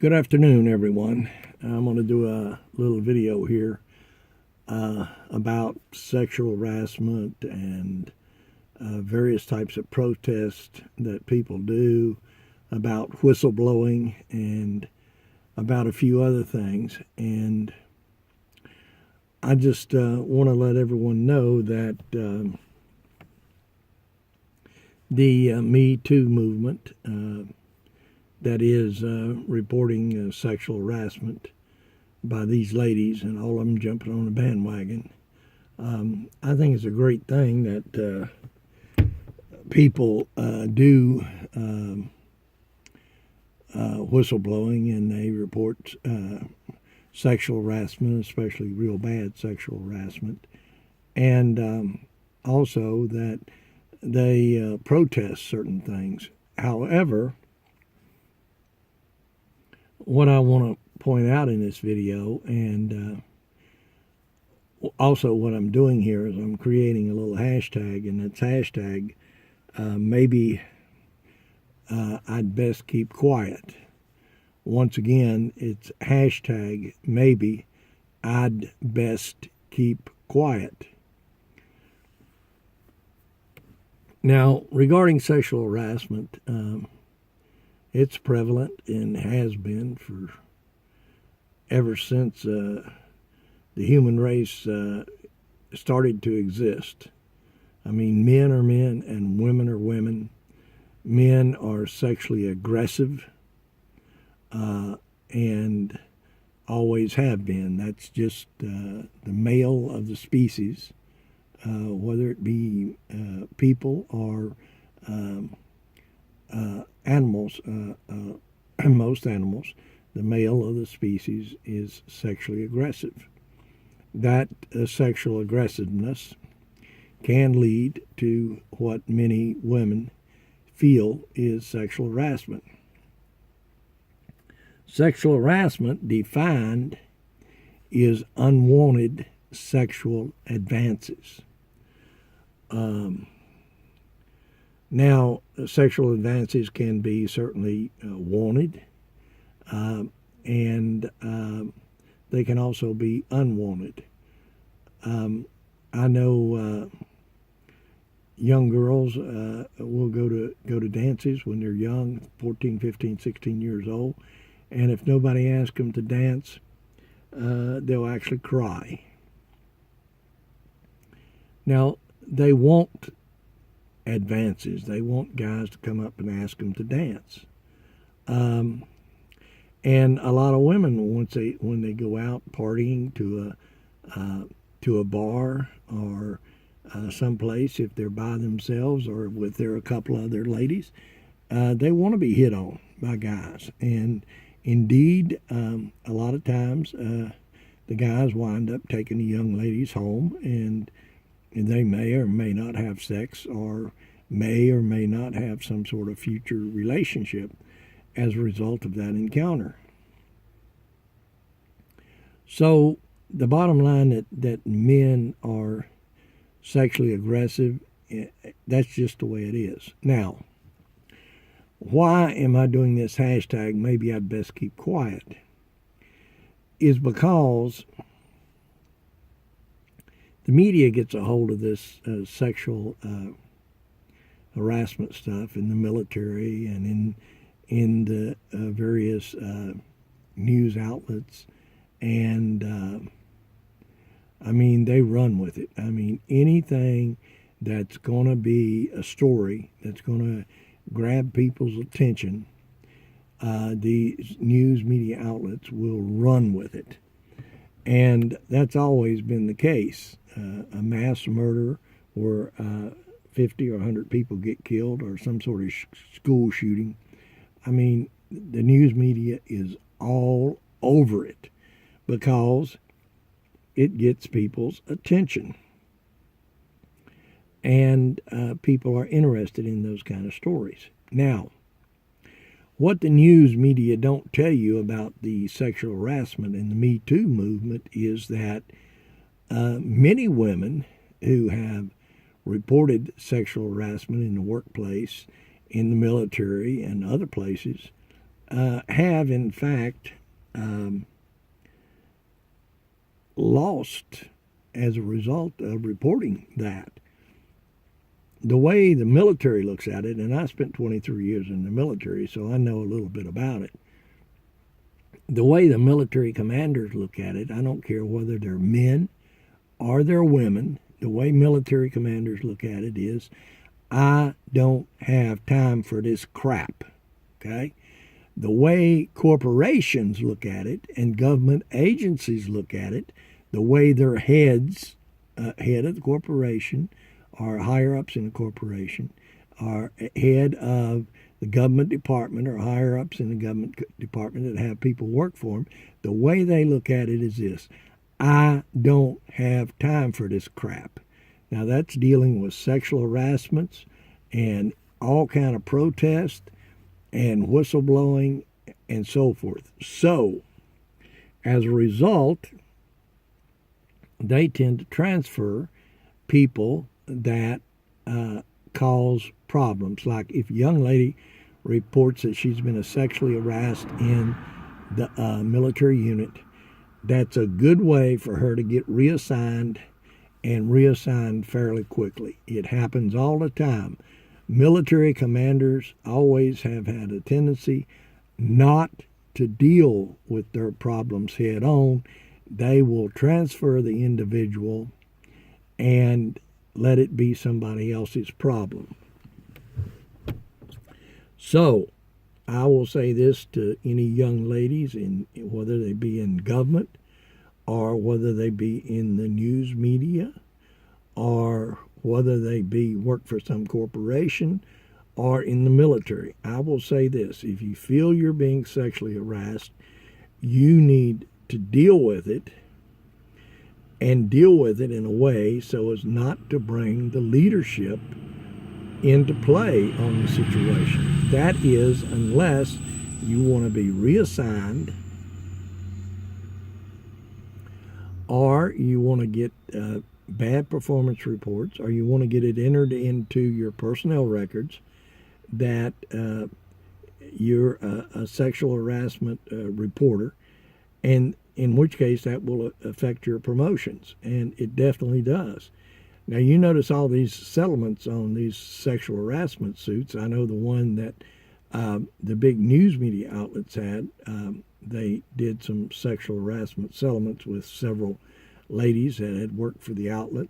Good afternoon, everyone. I'm going to do a little video here about sexual harassment and various types of protests that people do, about whistleblowing, and about a few other things. And I just want to let everyone know that the Me Too movement that is reporting sexual harassment by these ladies, and all of them jumping on the bandwagon. I think it's a great thing that people do whistleblowing, and they report sexual harassment, especially real bad sexual harassment, and also that they protest certain things. However, what I want to point out in this video, and also what I'm doing here, is I'm creating a little hashtag, and it's hashtag maybe I'd best keep quiet. Once again, it's hashtag maybe I'd best keep quiet. Now, regarding sexual harassment, it's prevalent and has been for ever since the human race started to exist. I mean, men are men and women are women. Men are sexually aggressive and always have been. That's just the male of the species, whether it be people or animals, most animals, the male of the species is sexually aggressive. That sexual aggressiveness can lead to what many women feel is sexual harassment. Sexual harassment, defined, is unwanted sexual advances. Now, sexual advances can be certainly wanted, and they can also be unwanted. I know young girls will go to dances when they're young, 14, 15, 16 years old, and if nobody asks them to dance, they'll actually cry. Now, they want advances. They want guys to come up and ask them to dance. And a lot of women, when they go out partying to a bar or someplace, if they're by themselves or with a couple other ladies, they want to be hit on by guys. And indeed, a lot of times the guys wind up taking the young ladies home, and they may or may not have sex, or may not have some sort of future relationship as a result of that encounter. So the bottom line that men are sexually aggressive, that's just the way it is. Now, why am I doing this hashtag, maybe I'd best keep quiet, is because the media gets a hold of this sexual harassment stuff in the military and in the various news outlets, and I mean, they run with it. I mean, anything that's going to be a story that's going to grab people's attention, these news media outlets will run with it. And that's always been the case. A mass murder where 50 or 100 people get killed, or some sort of school shooting. I mean, the news media is all over it because it gets people's attention. And people are interested in those kind of stories. Now, what the news media don't tell you about the sexual harassment in the Me Too movement is that many women who have reported sexual harassment in the workplace, in the military, and other places, have, in fact, lost as a result of reporting that. The way the military looks at it, and I spent 23 years in the military, so I know a little bit about it. The way the military commanders look at it, I don't care whether they're men or they're women, the way military commanders look at it is, I don't have time for this crap, okay? The way corporations look at it and government agencies look at it, the way their heads, head of the corporation, or higher-ups in the corporation, or head of the government department or higher-ups in the government department that have people work for them, the way they look at it is this: I don't have time for this crap. Now that's dealing with sexual harassments and all kind of protest and whistleblowing and so forth. So as a result, they tend to transfer people that cause problems. Like if a young lady reports that she's been sexually harassed in the military unit, that's a good way for her to get reassigned, and reassigned fairly quickly. It happens all the time. Military commanders always have had a tendency not to deal with their problems head on. They will transfer the individual and let it be somebody else's problem. So, I will say this to any young ladies, whether they be in government or whether they be in the news media or whether they be work for some corporation or in the military. I will say this: if you feel you're being sexually harassed, you need to deal with it, and deal with it in a way so as not to bring the leadership into play on the situation. That is, unless you want to be reassigned or you want to get bad performance reports, or you want to get it entered into your personnel records that you're a sexual harassment reporter, and in which case that will affect your promotions, and it definitely does. Now, you notice all these settlements on these sexual harassment suits. I know the one that the big news media outlets had. They did some sexual harassment settlements with several ladies that had worked for the outlet,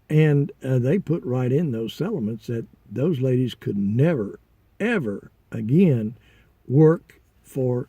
and they put right in those settlements that those ladies could never, ever again work for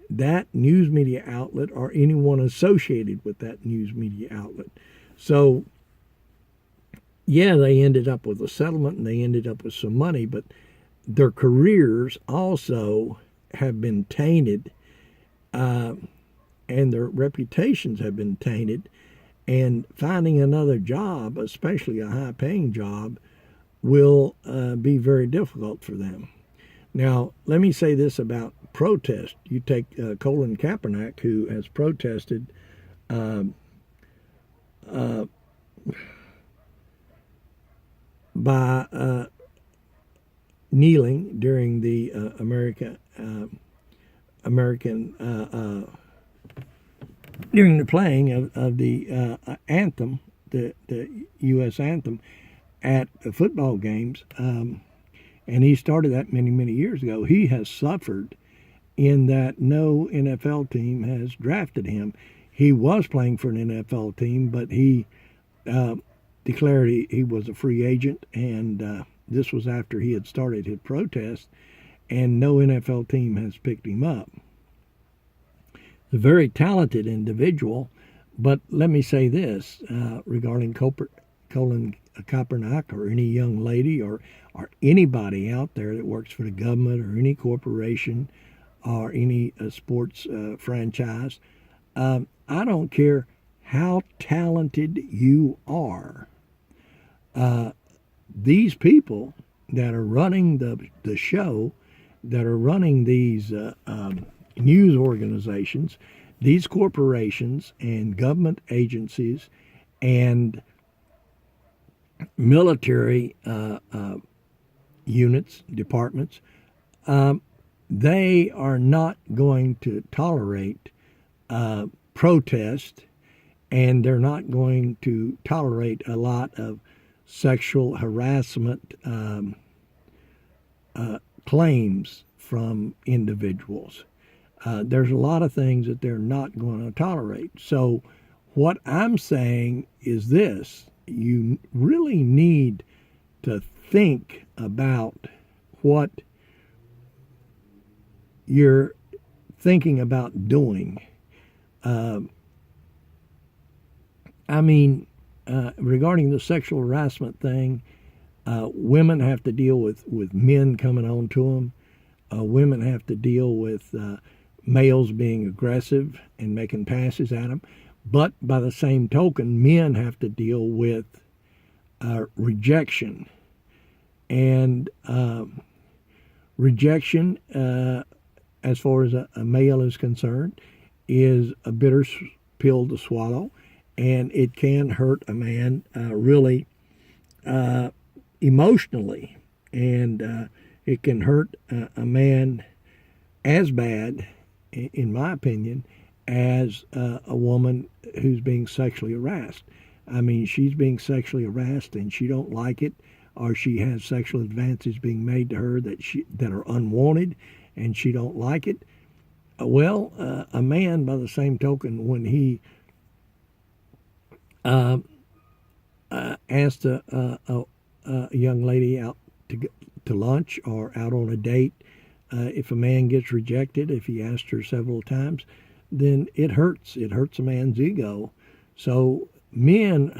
that news media outlet or anyone associated with that news media outlet. So, yeah, they ended up with a settlement and they ended up with some money, but their careers also have been tainted, and their reputations have been tainted, and finding another job, especially a high-paying job, will be very difficult for them. Now, let me say this about protest. You take Colin Kaepernick, who has protested by kneeling during the during the playing of the anthem, the U.S. anthem, at the football games, and he started that many years ago. He has suffered in that no NFL team has drafted him. He was playing for an NFL team, but he declared he was a free agent, and this was after he had started his protest, and no NFL team has picked him up. A very talented individual, but let me say this regarding Colin Kaepernick, or any young lady or anybody out there that works for the government or any corporation or any sports franchise. I don't care how talented you are. These people that are running the show, that are running these news organizations, these corporations and government agencies and military units, departments, they are not going to tolerate protest, and they're not going to tolerate a lot of sexual harassment claims from individuals. There's a lot of things that they're not going to tolerate. So what I'm saying is this: you really need to think about what you're thinking about doing. Regarding the sexual harassment thing, women have to deal with men coming on to them. Women have to deal with males being aggressive and making passes at them. But by the same token, men have to deal with rejection. And rejection, as far as a male is concerned, is a bitter pill to swallow. And it can hurt a man really emotionally. And it can hurt a man as bad, in my opinion, as a woman who's being sexually harassed. I mean, she's being sexually harassed and she don't like it, or she has sexual advances being made to her that are unwanted, and she don't like it. Well, a man, by the same token, when he asked a young lady out to lunch or out on a date, if a man gets rejected, if he asked her several times, then it hurts. It hurts a man's ego. So men,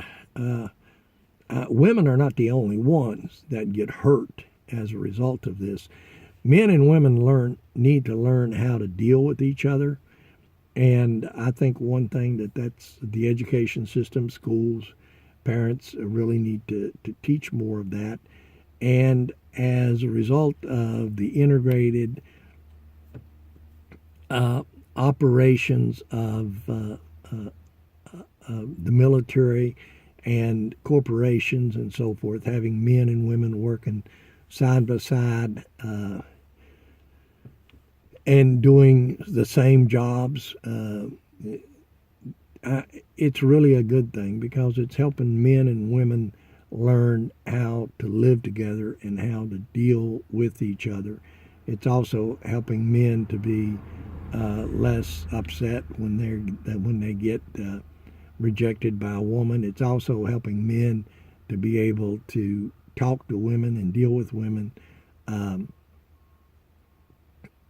women are not the only ones that get hurt as a result of this. Men and women need to learn how to deal with each other. And I think one thing that's the education system, schools, parents really need to teach more of that. And as a result of the integrated operations of the military and corporations and so forth, having men and women working side by side and doing the same jobs, it's really a good thing, because it's helping men and women learn how to live together and how to deal with each other. It's also helping men to be less upset when they get rejected by a woman. It's also helping men to be able to talk to women and deal with women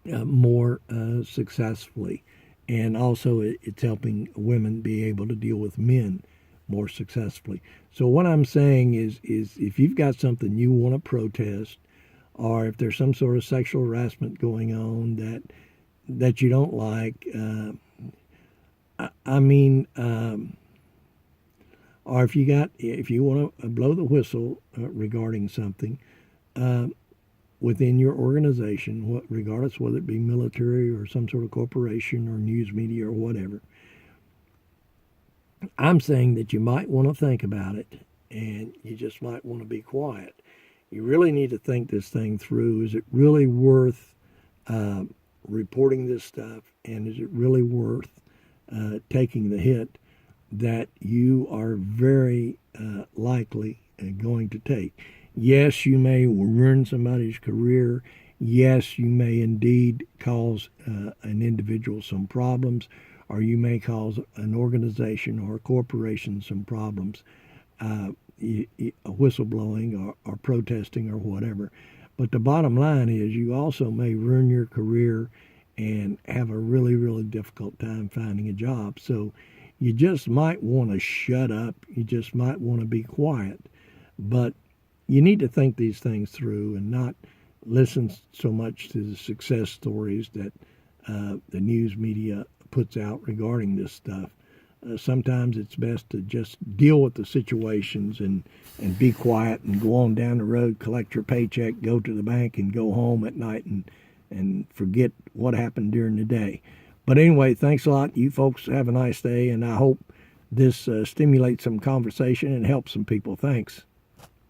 more successfully. And also it's helping women be able to deal with men more successfully. So what I'm saying is if you've got something you want to protest, or if there's some sort of sexual harassment going on that you don't like, or if you want to blow the whistle regarding something within your organization, regardless whether it be military or some sort of corporation or news media or whatever, I'm saying that you might want to think about it, and you just might want to be quiet. You really need to think this thing through. Is it really worth reporting this stuff, and is it really worth taking the hit that you are very likely going to take? Yes, you may ruin somebody's career. Yes, you may indeed cause an individual some problems, or you may cause an organization or a corporation some problems, whistleblowing or protesting or whatever. But the bottom line is you also may ruin your career and have a really, really difficult time finding a job. So you just might want to shut up. You just might want to be quiet. But you need to think these things through and not listen so much to the success stories that the news media puts out regarding this stuff. Sometimes it's best to just deal with the situations and be quiet and go on down the road, collect your paycheck, go to the bank, and go home at night and forget what happened during the day. But anyway, thanks a lot. You folks have a nice day, and I hope this stimulates some conversation and helps some people. Thanks.